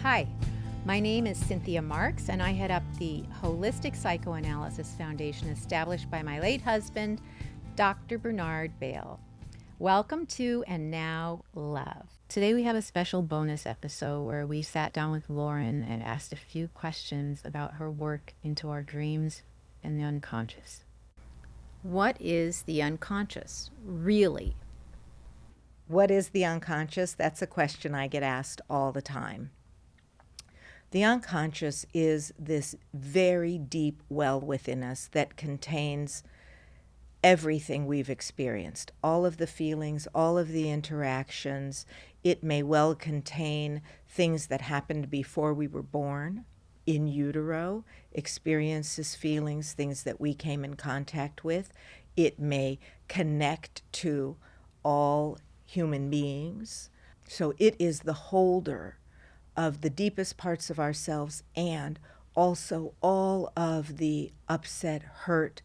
Hi, my name is Cynthia Marks, and I head up the Holistic Psychoanalysis Foundation established by my late husband, Dr. Bernard Bale. Welcome to And Now Love. Today we have a special bonus episode where we sat down with Loren and asked a few questions about her work into our dreams and the unconscious. What is the unconscious, really? What is the unconscious? That's a question I get asked all the time. The unconscious is this very deep well within us that contains everything we've experienced, all of the feelings, all of the interactions. It may well contain things that happened before we were born, in utero, experiences, feelings, things that we came in contact with. It may connect to all human beings. So it is the holder of the deepest parts of ourselves and also all of the upset, hurt,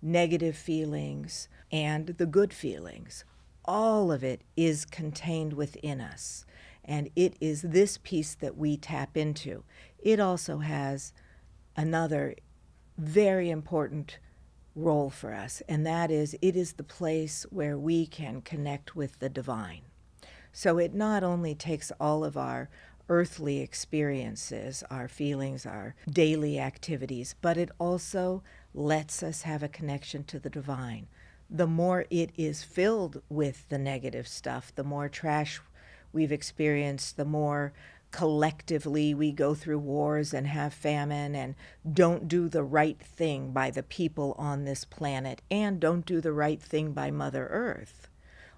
negative feelings and the good feelings. All of it is contained within us. And it is this piece that we tap into. It also has another very important role for us, and that is it is the place where we can connect with the divine. So it not only takes all of our earthly experiences, our feelings, our daily activities, but it also lets us have a connection to the divine. The more it is filled with the negative stuff, the more trash we've experienced, the more collectively we go through wars and have famine and don't do the right thing by the people on this planet and don't do the right thing by Mother Earth.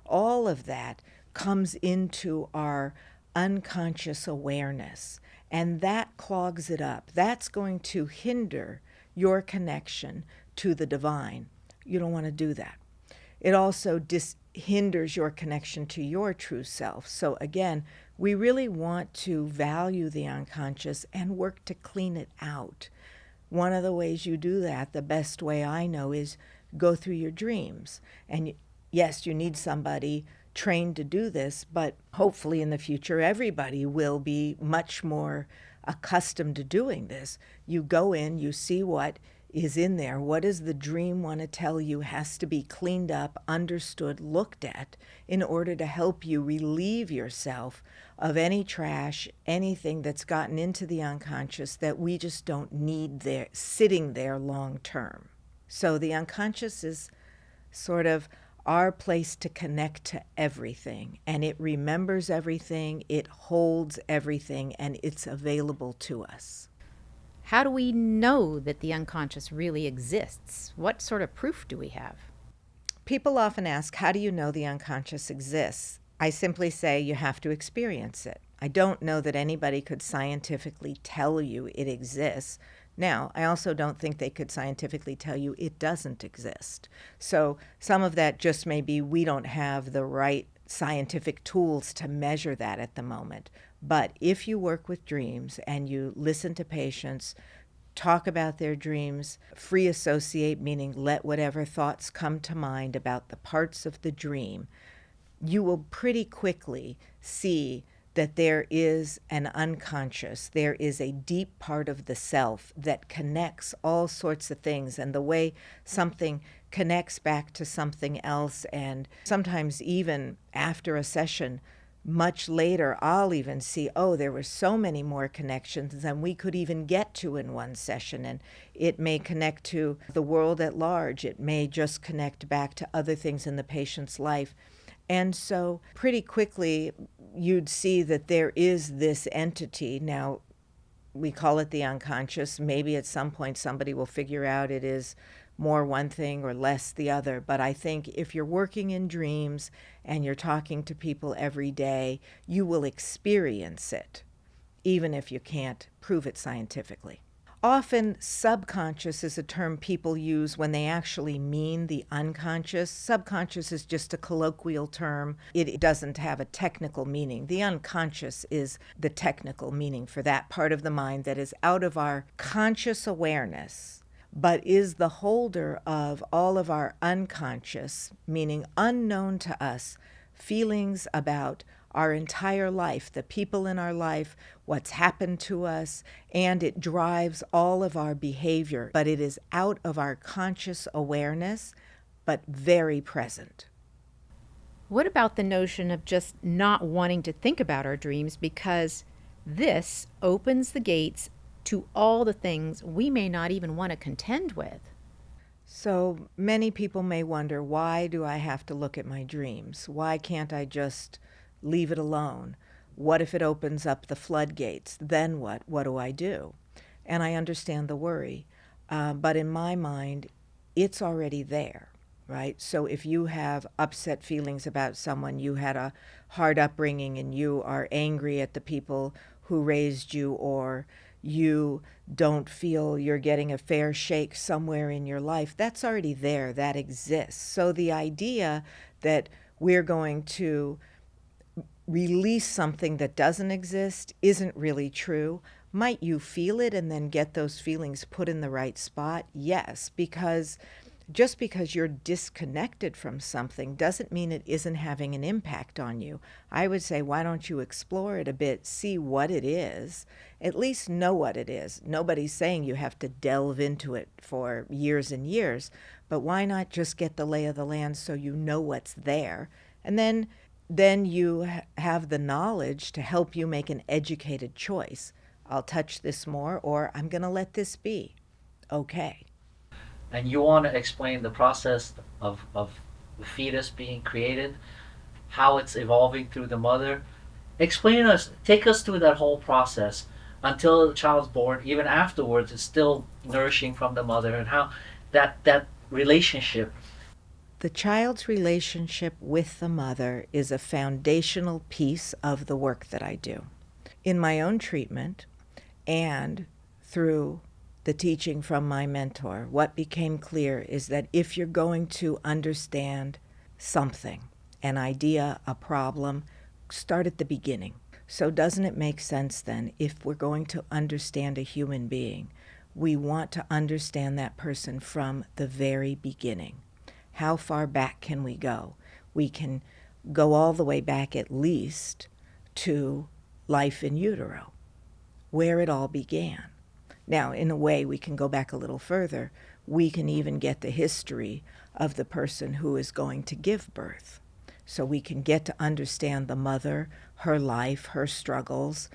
All of that comes into our unconscious awareness, and that clogs it up. That's going to hinder your connection to the divine. You don't want to do that. It also hinders your connection to your true self. So again, we really want to value the unconscious and work to clean it out. One of the ways you do that, the best way I know, is go through your dreams. And yes, you need somebody trained to do this, but hopefully in the future everybody will be much more accustomed to doing this. You go in, you see what is in there. What does the dream want to tell you has to be cleaned up, understood, looked at in order to help you relieve yourself of any trash, anything that's gotten into the unconscious that we just don't need there, sitting there long term. So the unconscious is sort of our place to connect to everything, and it remembers everything, it holds everything, and it's available to us. How do we know that the unconscious really exists? What sort of proof do we have? People often ask, how do you know the unconscious exists? I simply say you have to experience it. I don't know that anybody could scientifically tell you it exists. Now, I also don't think they could scientifically tell you it doesn't exist. So some of that just may be we don't have the right scientific tools to measure that at the moment. But if you work with dreams and you listen to patients, talk about their dreams, free associate, meaning let whatever thoughts come to mind about the parts of the dream, you will pretty quickly see that there is an unconscious, there is a deep part of the self that connects all sorts of things, and the way something connects back to something else, and sometimes even after a session, much later, I'll even see, oh, there were so many more connections than we could even get to in one session. And it may connect to the world at large. It may just connect back to other things in the patient's life. And so pretty quickly, you'd see that there is this entity. Now, we call it the unconscious. Maybe at some point somebody will figure out it is more one thing or less the other. But I think if you're working in dreams and you're talking to people every day, you will experience it, even if you can't prove it scientifically. Often, subconscious is a term people use when they actually mean the unconscious. Subconscious is just a colloquial term. It doesn't have a technical meaning. The unconscious is the technical meaning for that part of the mind that is out of our conscious awareness, but is the holder of all of our unconscious, meaning unknown to us, feelings about our entire life, the people in our life, what's happened to us, and it drives all of our behavior. But it is out of our conscious awareness, but very present. What about the notion of just not wanting to think about our dreams because this opens the gates to all the things we may not even want to contend with? So many people may wonder, why do I have to look at my dreams? Why can't I just leave it alone? What if it opens up the floodgates? Then what? What do I do? And I understand the worry. But in my mind, it's already there, right? So if you have upset feelings about someone, you had a hard upbringing and you are angry at the people who raised you, or you don't feel you're getting a fair shake somewhere in your life, that's already there, that exists. So the idea that we're going to release something that doesn't exist isn't really true. Might you feel it and then get those feelings put in the right spot? Yes, because just because you're disconnected from something doesn't mean it isn't having an impact on you. I would say, why don't you explore it a bit, see what it is, at least know what it is. Nobody's saying you have to delve into it for years and years, but why not just get the lay of the land so you know what's there? And then you have the knowledge to help you make an educated choice. I'll touch this more, or I'm going to let this be. Okay. And you want to explain the process of the fetus being created, how it's evolving through the mother. Take us through that whole process until the child's born. Even afterwards, it's still nourishing from the mother, and how that relationship. The child's relationship with the mother is a foundational piece of the work that I do. In my own treatment and through the teaching from my mentor, what became clear is that if you're going to understand something, an idea, a problem, start at the beginning. So doesn't it make sense then, if we're going to understand a human being, we want to understand that person from the very beginning? How far back can we go? We can go all the way back at least to life in utero, where it all began. Now, in a way, we can go back a little further. We can even get the history of the person who is going to give birth. So we can get to understand the mother, her life, her struggles,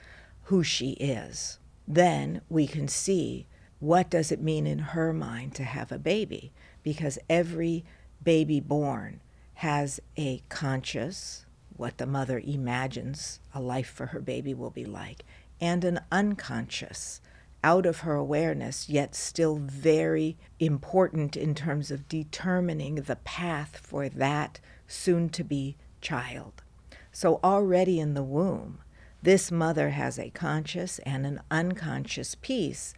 who she is. Then we can see, what does it mean in her mind to have a baby? Because every baby born has a conscious, what the mother imagines a life for her baby will be like, and an unconscious, out of her awareness, yet still very important in terms of determining the path for that soon-to-be child. So already in the womb, this mother has a conscious and an unconscious piece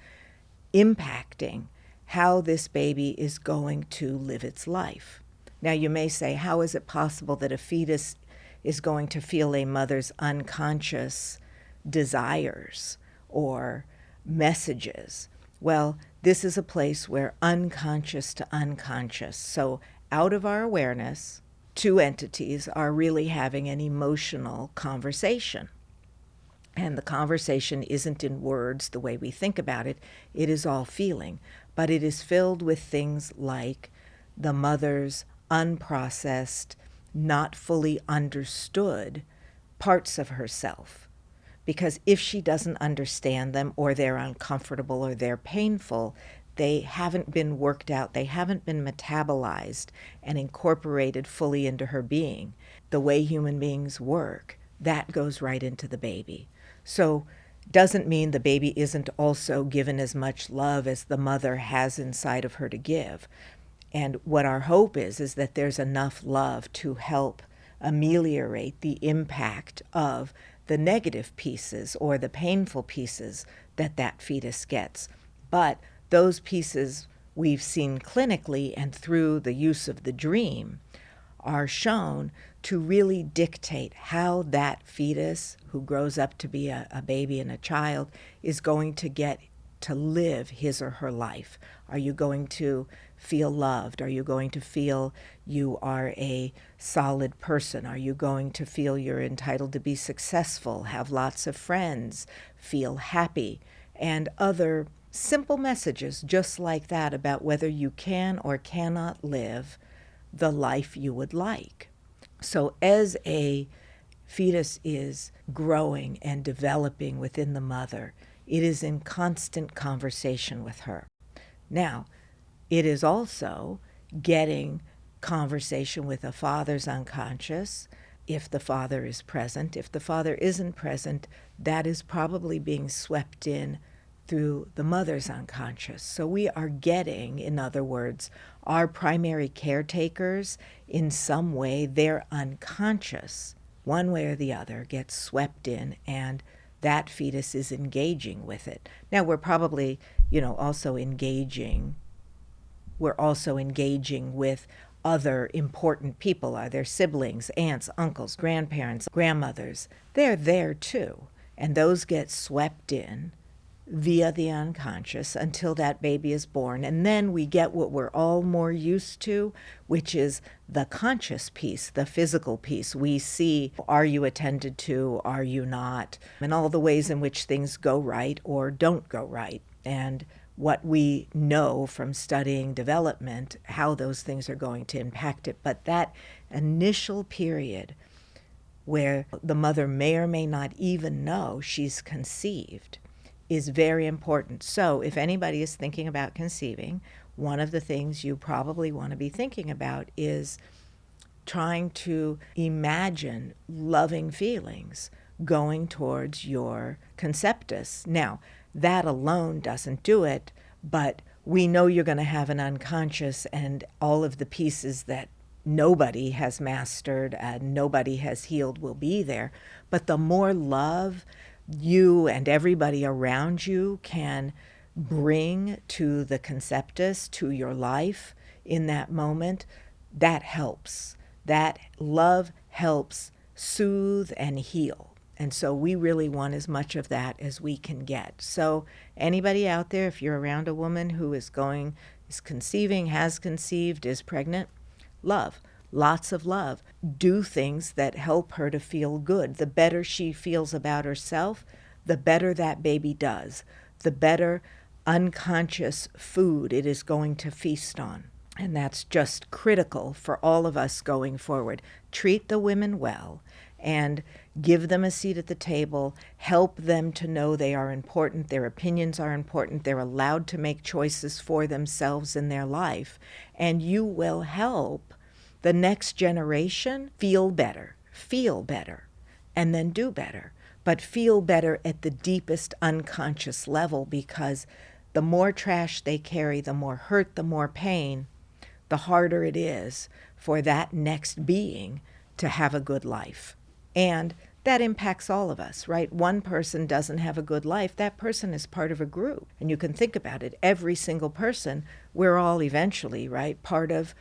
impacting how this baby is going to live its life. Now you may say, how is it possible that a fetus is going to feel a mother's unconscious desires or messages? Well, this is a place where unconscious to unconscious, so out of our awareness, two entities are really having an emotional conversation. And the conversation isn't in words the way we think about it. It is all feeling. But it is filled with things like the mother's unprocessed, not fully understood parts of herself. Because if she doesn't understand them, or they're uncomfortable, or they're painful, they haven't been worked out, they haven't been metabolized and incorporated fully into her being. The way human beings work, that goes right into the baby. So doesn't mean the baby isn't also given as much love as the mother has inside of her to give. And what our hope is that there's enough love to help ameliorate the impact of the negative pieces or the painful pieces that fetus gets. But those pieces we've seen clinically and through the use of the dream are shown to really dictate how that fetus, who grows up to be a baby and a child, is going to get to live his or her life. Are you going to feel loved? Are you going to feel you are a solid person? Are you going to feel you're entitled to be successful, have lots of friends, feel happy? And other simple messages just like that about whether you can or cannot live the life you would like. So as a fetus is growing and developing within the mother, it is in constant conversation with her. Now, it is also getting conversation with a father's unconscious, if the father is present. If the father isn't present, that is probably being swept in through the mother's unconscious. So we are getting, in other words, our primary caretakers, in some way, their unconscious, one way or the other, gets swept in, and that fetus is engaging with it. Now, we're probably, we're also engaging with other important people. Are there siblings, aunts, uncles, grandparents, grandmothers? They're there too. And those get swept in via the unconscious until that baby is born. And then we get what we're all more used to, which is the conscious piece, the physical piece. We see, are you attended to, are you not, and all the ways in which things go right or don't go right. And what we know from studying development, how those things are going to impact it. But that initial period where the mother may or may not even know she's conceived is very important. So if anybody is thinking about conceiving, one of the things you probably want to be thinking about is trying to imagine loving feelings going towards your conceptus. Now, that alone doesn't do it, but we know you're going to have an unconscious, and all of the pieces that nobody has mastered and nobody has healed will be there. But the more love you and everybody around you can bring to the conceptus, to your life in that moment, that helps. That love helps soothe and heal. And so we really want as much of that as we can get. So anybody out there, if you're around a woman who is conceiving, has conceived, is pregnant, love. Lots of love. Do things that help her to feel good. The better she feels about herself, the better that baby does. The better unconscious food it is going to feast on. And that's just critical for all of us going forward. Treat the women well and give them a seat at the table. Help them to know they are important. Their opinions are important. They're allowed to make choices for themselves in their life. And you will help the next generation feel better, and then do better. But feel better at the deepest unconscious level, because the more trash they carry, the more hurt, the more pain, the harder it is for that next being to have a good life. And that impacts all of us, right? One person doesn't have a good life, that person is part of a group. And you can think about it, every single person, we're all eventually, right, part of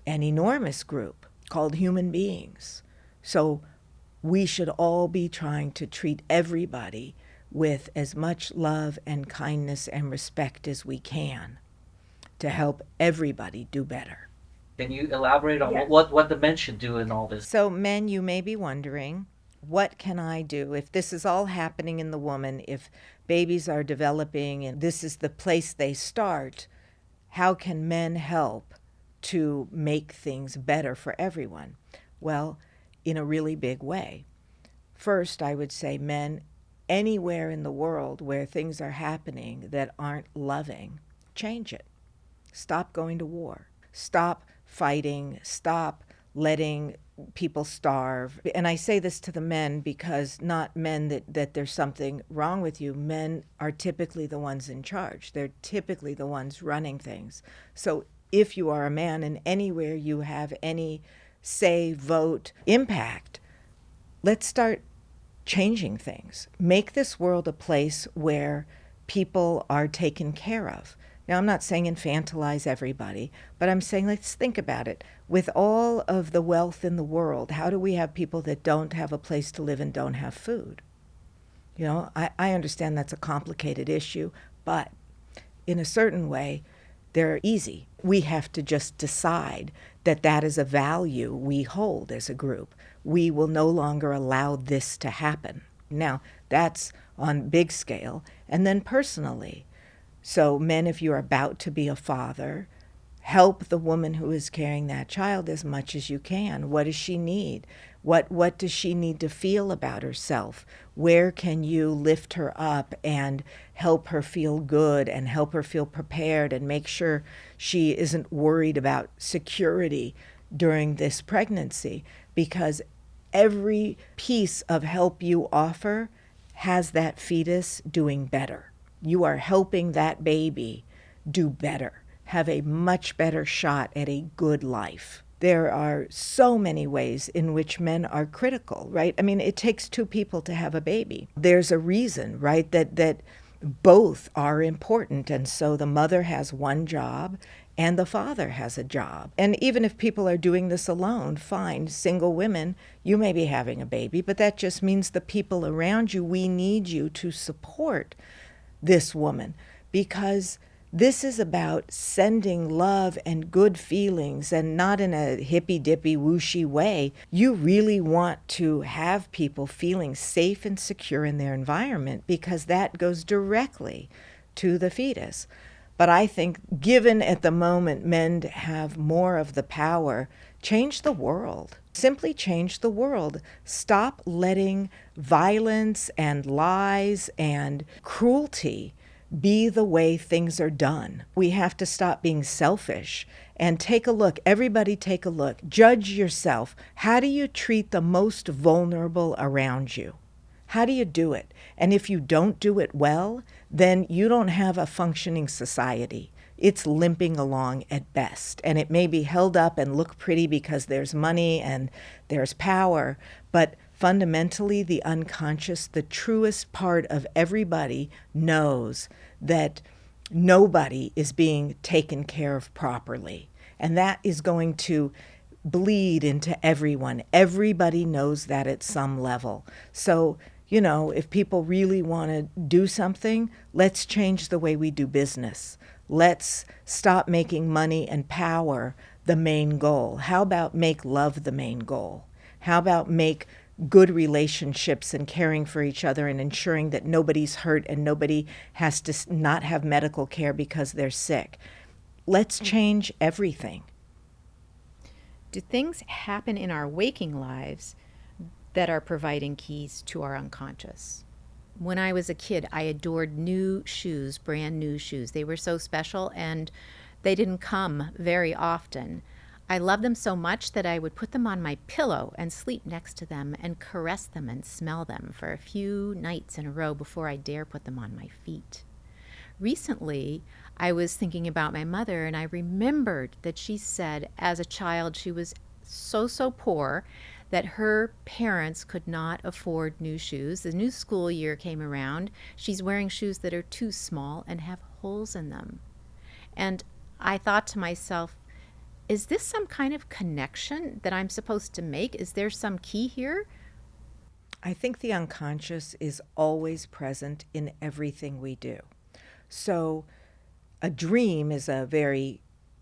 an enormous group called human beings. So we should all be trying to treat everybody with as much love and kindness and respect as we can to help everybody do better. Can you elaborate on Yes. what the men should do in all this? So men, you may be wondering, what can I do if this is all happening in the woman, if babies are developing and this is the place they start? How can men help to make things better for everyone? Well, in a really big way. First, I would say, men, anywhere in the world where things are happening that aren't loving, change it. Stop going to war. Stop fighting. Stop letting people starve. And I say this to the men because not men that there's something wrong with you. Men are typically the ones in charge. They're typically the ones running things. So if you are a man and anywhere you have any say, vote, impact, let's start changing things. Make this world a place where people are taken care of. Now, I'm not saying infantilize everybody, but I'm saying let's think about it. With all of the wealth in the world, how do we have people that don't have a place to live and don't have food? You know, I understand that's a complicated issue, but in a certain way, they're easy. We have to just decide that that is a value we hold as a group. We will no longer allow this to happen. Now, that's on big scale. And then personally. So men, if you're about to be a father, help the woman who is carrying that child as much as you can. What does she need? What does she need to feel about herself? Where can you lift her up and help her feel good and help her feel prepared and make sure she isn't worried about security during this pregnancy? Because every piece of help you offer has that fetus doing better. You are helping that baby do better, have a much better shot at a good life. There are so many ways in which men are critical, right? I mean, it takes two people to have a baby. There's a reason, right, that both are important. And so the mother has one job and the father has a job. And even if people are doing this alone, fine, single women, you may be having a baby, but that just means the people around you, we need you to support this woman, because this is about sending love and good feelings, and not in a hippy-dippy, whooshy way. You really want to have people feeling safe and secure in their environment, because that goes directly to the fetus. But I think, given at the moment men have more of the power, change the world. Simply change the world. Stop letting violence and lies and cruelty be the way things are done. We have to stop being selfish and take a look. Everybody take a look. Judge yourself. How do you treat the most vulnerable around you? How do you do it? And if you don't do it well, then you don't have a functioning society. It's limping along at best. And it may be held up and look pretty because there's money and there's power, but fundamentally, the unconscious, the truest part of everybody knows that nobody is being taken care of properly. And that is going to bleed into everyone. Everybody knows that at some level. So, if people really want to do something, let's change the way we do business. Let's stop making money and power the main goal. How about make love the main goal? How about make good relationships and caring for each other and ensuring that nobody's hurt and nobody has to not have medical care because they're sick? Let's change everything. Do things happen in our waking lives that are providing keys to our unconscious? When I was a kid, I adored new shoes, brand new shoes. They were so special and they didn't come very often. I loved them so much that I would put them on my pillow and sleep next to them and caress them and smell them for a few nights in a row before I dare put them on my feet. Recently, I was thinking about my mother, and I remembered that she said as a child she was so poor that her parents could not afford new shoes. The new school year came around. She's wearing shoes that are too small and have holes in them. And I thought to myself, is this some kind of connection that I'm supposed to make? Is there some key here? I think the unconscious is always present in everything we do. So a dream is a very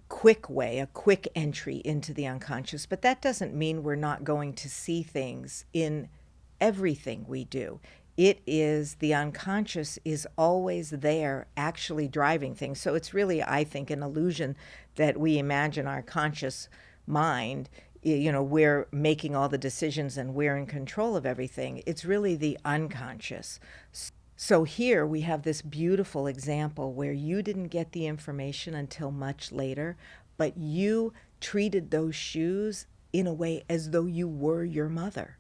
quick way, a quick entry into the unconscious, but that doesn't mean we're not going to see things in everything we do. It is, the unconscious is always there actually driving things. So it's really, I think, an illusion that we imagine our conscious mind, we're making all the decisions and we're in control of everything. It's really the unconscious. So here we have this beautiful example where you didn't get the information until much later, but you treated those shoes in a way as though you were your mother.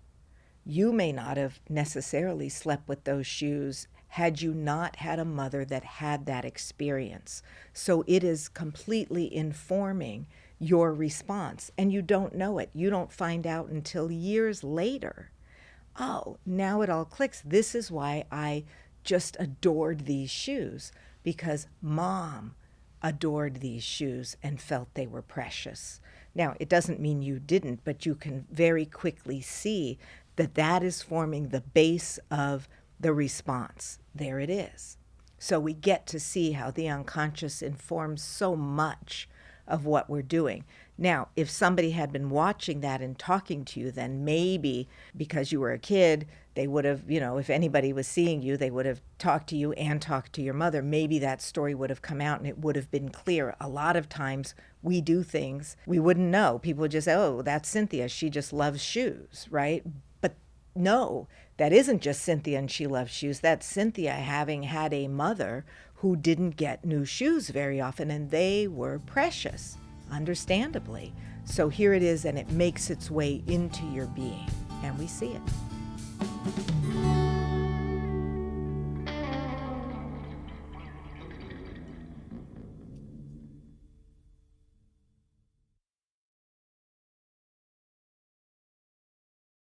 You may not have necessarily slept with those shoes had you not had a mother that had that experience. So it is completely informing your response, and you don't know it. You don't find out until years later. Oh, now it all clicks. This is why I just adored these shoes, because Mom adored these shoes and felt they were precious. Now, it doesn't mean you didn't, but you can very quickly see that that is forming the base of the response. There it is. So we get to see how the unconscious informs so much of what we're doing. Now, if somebody had been watching that and talking to you, then maybe because you were a kid, they would have, if anybody was seeing you, they would have talked to you and talked to your mother. Maybe that story would have come out and it would have been clear. A lot of times we do things we wouldn't know. People would just say, oh, that's Cynthia. She just loves shoes, right? But no, that isn't just Cynthia and she loves shoes. That's Cynthia having had a mother who didn't get new shoes very often, and they were precious, understandably. So here it is, and it makes its way into your being, and we see it.